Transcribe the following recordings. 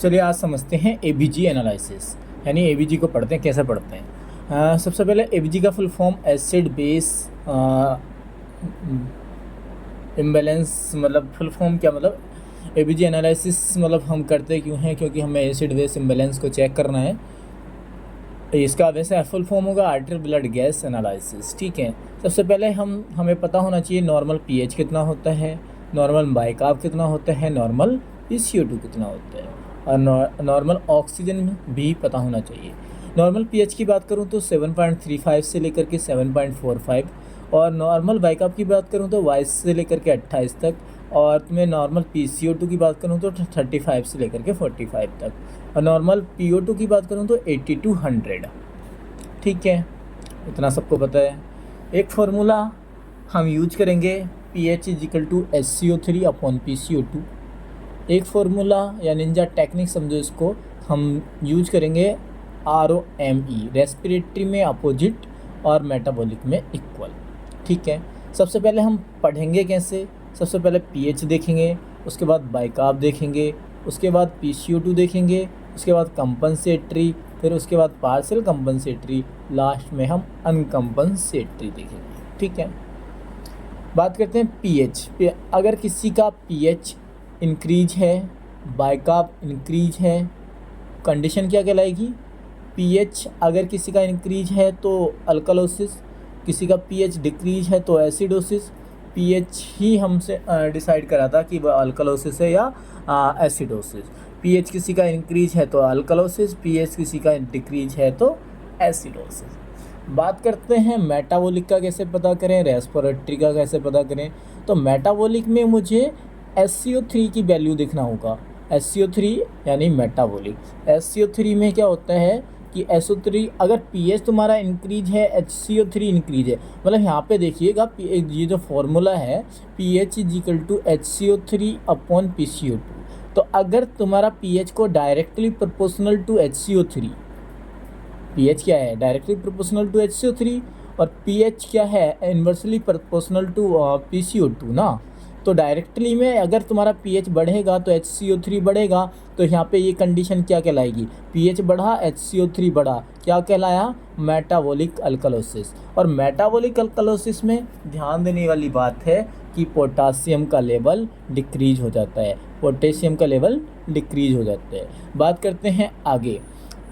चलिए आज समझते हैं एबीजी एनालिसिस, यानी एबीजी को पढ़ते हैं। कैसे पढ़ते हैं? सबसे पहले एबीजी का full form acid base imbalance, मतलब फुल फॉर्म क्या, मतलब एबीजी एनालिसिस मतलब हम करते क्यों हैं, क्योंकि हमें एसिड बेस इम्बैलेंस को चेक करना है। इसका वैसे फुल फॉर्म होगा आर्टरी ब्लड गैस एनालिसिस। ठीक है, सबसे पहले हमें पता होना चाहिए नॉर्मल पीएच कितना होता है, नॉर्मल बाइकार्ब कितना होता है, नॉर्मल PCO2 कितना होता है, और नॉर्मल ऑक्सीजन भी पता होना चाहिए। नॉर्मल पीएच की बात करूं तो 7.35 से लेकर के 7.45, और नॉर्मल बाइकार्ब की बात करूं तो 22 से लेकर के 28 तक, और तुम्हें नॉर्मल PCO2 की बात करूं तो 35 से लेकर के 45 तक, और नॉर्मल PO2 की बात करूं तो 80 to 100। ठीक है, इतना सबको पता है। एक फार्मूला हम यूज करेंगे, pH = SCO3/PCO2। एक फार्मूला या निंजा टेक्निक समझो इसको, हम यूज करेंगे ROME, रेस्पिरेटरी में अपोजिट और मेटाबॉलिक में इक्वल। ठीक है, सबसे पहले हम पढ़ेंगे कैसे। सबसे पहले pH देखेंगे, उसके बाद बाइकार्ब देखेंगे, उसके बाद PCO2 देखेंगे, उसके बाद कंपनसेटरी, फिर उसके बाद पार्शियल कंपनसेटरी, लास्ट में हम अनकंपनसेटरी देखेंगे। ठीक है, बात करते हैं pH। अगर किसी का pH इंक्रीज है, बाइकार्ब इंक्रीज है, कंडीशन क्या कहलाएगी? pH अगर किसी का इंक्रीज है तो अल्कलोसिस, किसी का pH डिक्रीज है तो एसिडोसिस। pH ही हमसे डिसाइड करा था कि वह अल्कलोसिस है या एसिडोसिस। pH किसी का इंक्रीज है तो अल्कलोसिस, pH किसी का डिक्रीज है तो एसिडोसिस। बात करते हैं मेटाबॉलिक का कैसे पता करें, रेस्पिरेटरी का कैसे पता करें। तो मेटाबॉलिक में मुझे SCO3 की वैल्यू देखना होगा। SCO3 यानी मेटाबॉलिक। SCO3 में क्या होता है कि SO3 अगर pH तुम्हारा इंक्रीज है, HCO3 इंक्रीज है, मतलब यहाँ पे देखिएगा ये जो फॉर्मूला है pH = HCO3/PCO2। तो अगर तुम्हारा pH को directly proportional to HCO3, pH क्या है? डायरेक्टली प्रोपोर्शनल टू HCO3, और pH क्या है? इन्वर्सली प्रोपोर्शनल टू PCO2 ना। तो डायरेक्टली में अगर तुम्हारा pH बढ़ेगा तो HCO3 बढ़ेगा। तो यहाँ पे ये कंडीशन क्या कहलाएगी? pH बढ़ा, HCO3 बढ़ा, क्या कहलाया? Metabolic alkalosis. और मेटाबॉलिक अल्कलोसिस में ध्यान देने वाली बात है कि पोटासियम का लेवल डिक्रीज हो जाता है, पोटेशियम का लेवल डिक्रीज हो जाता है। बात करते हैं आगे।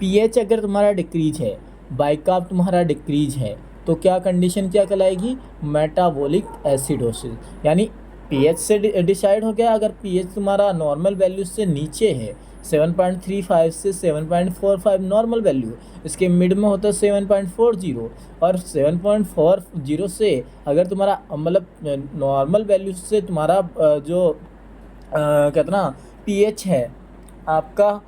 pH अगर तुम्हारा डिक्रीज है, बाइकार्ब तुम्हारा डिक्रीज है, तो क्या कंडीशन क्या कहलाएगी? Metabolic acidosis. यानी pH से डिसाइड हो गया। अगर pH तुम्हारा नॉर्मल वैल्यू से नीचे है, 7.35 से 7.45 नॉर्मल वैल्यू, इसके मिड में होता है 7.40, और 7.40 से अगर तुम्हारा मतलब नॉर्मल वैल्यू से तुम्हारा जो कहते ना pH है आपका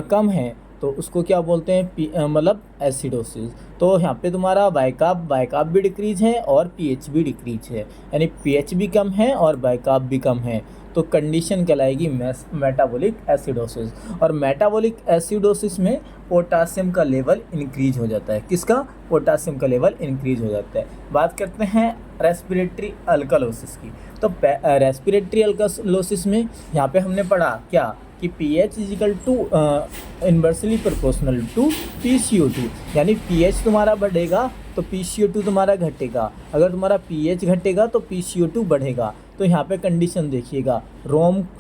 कम है, तो उसको क्या बोलते हैं? मतलब एसिडोसिस। तो यहाँ पे तुम्हारा बाइकार्ब भी डिक्रीज है और pH भी डिक्रीज है, यानी pH भी कम है और बाइकार्ब भी कम है। तो कंडीशन कहलाएगी मेटाबॉलिक एसिडोसिस। और मेटाबॉलिक एसिडोसिस में पोटासियम का लेवल इंक्रीज हो जाता है। किसका? पोटासियम का लेवल इंक्रीज हो जाता है। बात करते हैं रेस्पिरेटरी अल्कलोसिस की। तो रेस्पिरेटरी अल्कलोसिस में यहाँ पे हमने पढ़ा क्या कि pH = inversely proportional to PCO2, यानी pH तुम्हारा बढ़ेगा तो PCO2 तुम्हारा घटेगा। अगर तुम्हारा pH घटेगा तो PCO2 बढ़ेगा। तो यहाँ पे कंडीशन देखिएगा,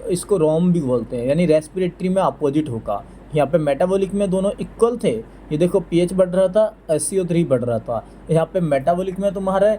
इसको रोम भी बोलते हैं, यानी रेस्पिरेटरी में अपोजिट होगा। यहाँ पे मेटाबॉलिक में दोनों इक्वल थे, ये देखो pH बढ़ रहा था, SCO3 बढ़ रहा था। यहाँ पे मेटाबॉलिक में तुम्हारा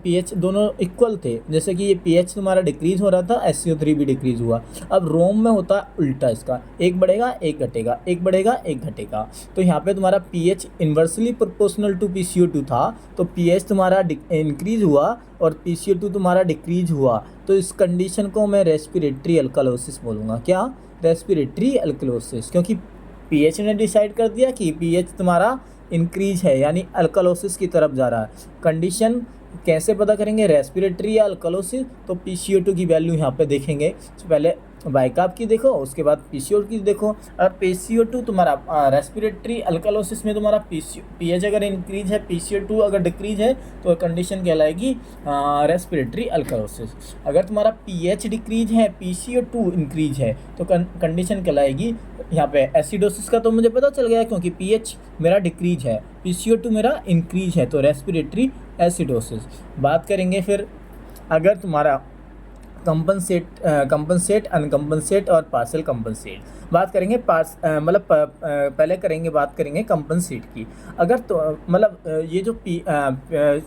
pH दोनों इक्वल थे, जैसे कि ये pH तुम्हारा डिक्रीज हो रहा था, SCO3 भी डिक्रीज हुआ। अब रोम में होता उल्टा, इसका एक बढ़ेगा एक घटेगा, एक बढ़ेगा एक घटेगा। तो यहाँ पे तुम्हारा pH inversely proportional to PCO2 था, तो pH तुम्हारा इंक्रीज हुआ और PCO2 तुम्हारा डिक्रीज हुआ। तो इस कंडीशन को मैं रेस्पिरेटरी अल्कलोसिस बोलूँगा। क्या? रेस्पिरेटरी अल्कलोसिस, क्योंकि pH ने डिसाइड कर दिया कि pH तुम्हारा इंक्रीज है, यानी अल्कलोसिस की तरफ जा रहा है। कंडीशन कैसे पता करेंगे रेस्पिरेटरी या अल्कलोसिस? तो PCO2 की वैल्यू यहाँ पे देखेंगे। तो पहले बाइकार्ब की देखो, उसके बाद PCO2 की देखो। अगर PCO2 तुम्हारा रेस्पिरेटरी अल्कालोसिस में तुम्हारा पीएच अगर इंक्रीज है, PCO2 अगर डिक्रीज है तो कंडीशन कहलाएगी रेस्पिरेटरी अल्कालोसिस। अगर तुम्हारा पीएच डिक्रीज है, PCO2 इंक्रीज है तो कंडीशन कहलाएगी यहाँ पे एसिडोसिस का। तो मुझे पता चल गया क्योंकि पीएच मेरा डिक्रीज है, PCO2 मेरा इंक्रीज है, तो रेस्पिरेटरी एसिडोसिस। बात करेंगे फिर अगर तुम्हारा कंपनसेट, अनकम्पनसेट और पार्शियल कंपनसेट। बात करेंगे पहले बात करेंगे कंपनसेट की। अगर तो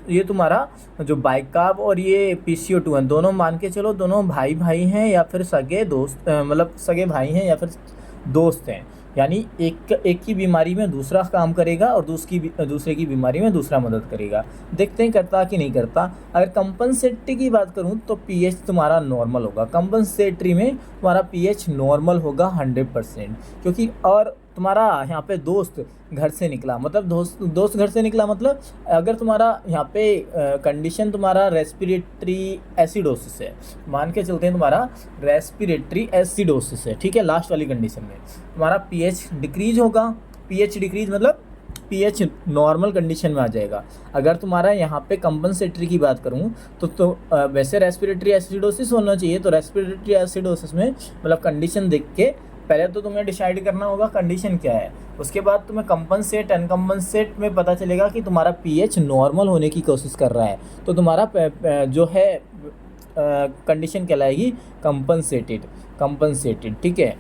ये तुम्हारा जो बाइकार्ब और ये PCO2 हैं, दोनों मान के चलो दोनों भाई हैं या फिर सगे दोस्त, सगे भाई हैं या फिर दोस्त हैं, यानी एक की बीमारी में दूसरा काम करेगा और दूसरे की बीमारी में दूसरा मदद करेगा। देखते हैं करता कि नहीं करता। अगर कंपनसेटरी की बात करूं तो पीएच तुम्हारा नॉर्मल होगा। कंपनसेटरी में तुम्हारा पीएच नॉर्मल होगा 100%, क्योंकि और तुम्हारा यहाँ पे दोस्त घर से निकला, मतलब दोस्त घर से निकला, मतलब अगर तुम्हारा यहाँ पे कंडीशन तुम्हारा रेस्पिरेटरी एसिडोसिस है, मान के चलते हैं तुम्हारा रेस्पिरेटरी एसिडोसिस है, ठीक है, लास्ट वाली कंडीशन में तुम्हारा पीएच डिक्रीज होगा। पीएच डिक्रीज मतलब पीएच नॉर्मल कंडीशन में आ जाएगा। अगर तुम्हारा यहाँ पे कंपनसेटरी की बात करूँ तो वैसे रेस्पिरेटरी एसिडोसिस होना चाहिए, तो रेस्पिरेटरी एसिडोसिस में मतलब कंडीशन देख के पहले तो तुम्हें डिसाइड करना होगा कंडीशन क्या है, उसके बाद तुम्हें कंपनसेट अनकम्पनसेट में पता चलेगा कि तुम्हारा पीएच नॉर्मल होने की कोशिश कर रहा है, तो तुम्हारा जो है कंडीशन कहलाएगी कंपनसेटेड, ठीक है।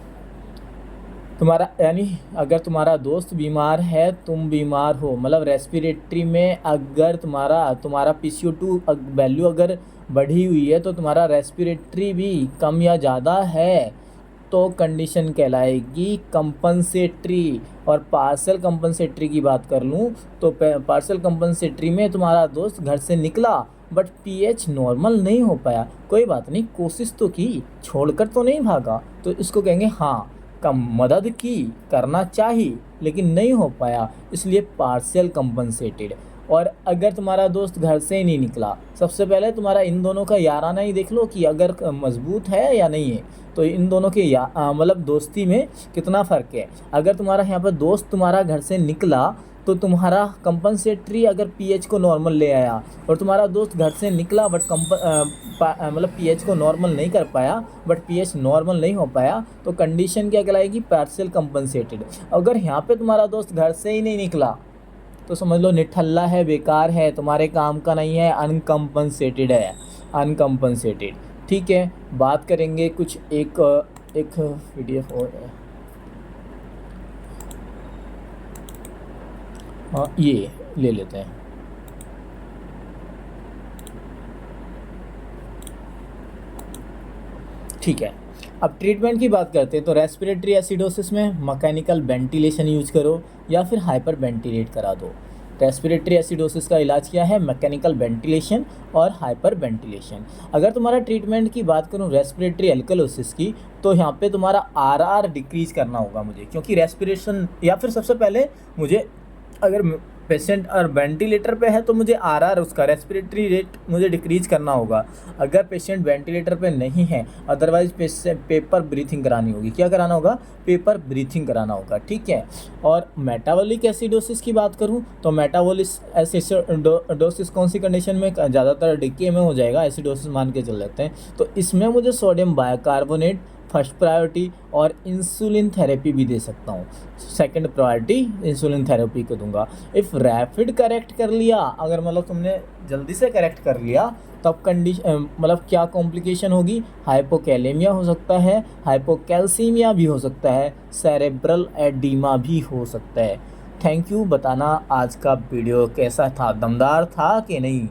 तुम्हारा यानी अगर तुम्हारा दोस्त बीमार है, तुम बीमार हो, मतलब रेस्पिरेटरी में अगर तुम्हारा PCO2 वैल्यू अगर बढ़ी हुई है तो तुम्हारा रेस्पिरेटरी भी कम या ज़्यादा है तो कंडीशन कहलाएगी कंपनसेटरी। और पार्शियल कंपनसेटरी की बात कर लूँ तो पार्शियल कंपनसेटरी में तुम्हारा दोस्त घर से निकला बट पीएच नॉर्मल नहीं हो पाया, कोई बात नहीं, कोशिश तो की, छोड़कर तो नहीं भागा, तो इसको कहेंगे हाँ कम मदद की, करना चाहिए लेकिन नहीं हो पाया, इसलिए पार्शियल कंपनसेटेड। और अगर तुम्हारा दोस्त घर से ही नहीं निकला, सबसे पहले तुम्हारा इन दोनों का याराना ही देख लो कि अगर मजबूत है या नहीं है, तो इन दोनों के मतलब दोस्ती में कितना फ़र्क है। अगर तुम्हारा यहाँ पर दोस्त तुम्हारा घर से निकला तो तुम्हारा कंपनसेटरी अगर पीएच को नॉर्मल ले आया और तुम्हारा दोस्त घर से निकला बट पीएच को नॉर्मल नहीं कर पाया, बट पीएच नॉर्मल नहीं हो पाया, तो कंडीशन क्या कहलाएगी, पार्शियल कंपनसेटेड। अगर यहाँ पे तुम्हारा दोस्त घर से ही नहीं निकला तो समझ लो निठल्ला है, बेकार है, तुम्हारे काम का नहीं है, अनकम्पनसेटेड है, अनकम्पनसेटेड, ठीक है। बात करेंगे कुछ एक PDF और है, हाँ ये ले लेते हैं। ठीक है, अब ट्रीटमेंट की बात करते हैं तो रेस्पिरेटरी एसिडोसिस में मैकेनिकल वेंटिलेशन यूज करो या फिर हाइपर वेंटिलेट करा दो। रेस्पिरेटरी एसिडोसिस का इलाज क्या है, मैकेनिकल वेंटिलेशन और हाइपर वेंटिलेशन। अगर तुम्हारा ट्रीटमेंट की बात करूं रेस्पिरेटरी एल्कलोसिस की, तो यहाँ पे तुम्हारा RR डिक्रीज करना होगा मुझे, क्योंकि रेस्पिरेशन या फिर सबसे पहले मुझे अगर पेशेंट और वेंटिलेटर पे है तो मुझे RR उसका रेस्पिरेटरी रेट मुझे डिक्रीज करना होगा। अगर पेशेंट वेंटिलेटर पे नहीं है अदरवाइज पेपर ब्रीथिंग करानी होगी। क्या कराना होगा, पेपर ब्रीथिंग कराना होगा, ठीक है। और मेटाबॉलिक एसिडोसिस की बात करूं तो मेटाबॉलिक एसिडोसिस कौन सी कंडीशन में, ज़्यादातर डिके में हो जाएगा, एसिडोसिस मान के चल लेते हैं, तो इसमें मुझे सोडियम बाइकार्बोनेट फर्स्ट प्रायोरिटी और इंसुलिन थेरेपी भी दे सकता हूँ, सेकंड प्रायोरिटी इंसुलिन थेरेपी को दूंगा। इफ़ रैपिड करेक्ट कर लिया, अगर मतलब तुमने जल्दी से करेक्ट कर लिया तब कंडीशन मतलब क्या कॉम्प्लिकेशन होगी, हाइपोकैलेमिया हो सकता है, हाइपोकैल्सीमिया भी हो सकता है, सेरेब्रल एडीमा भी हो सकता है। Thank you. बताना आज का वीडियो कैसा था, दमदार था कि नहीं।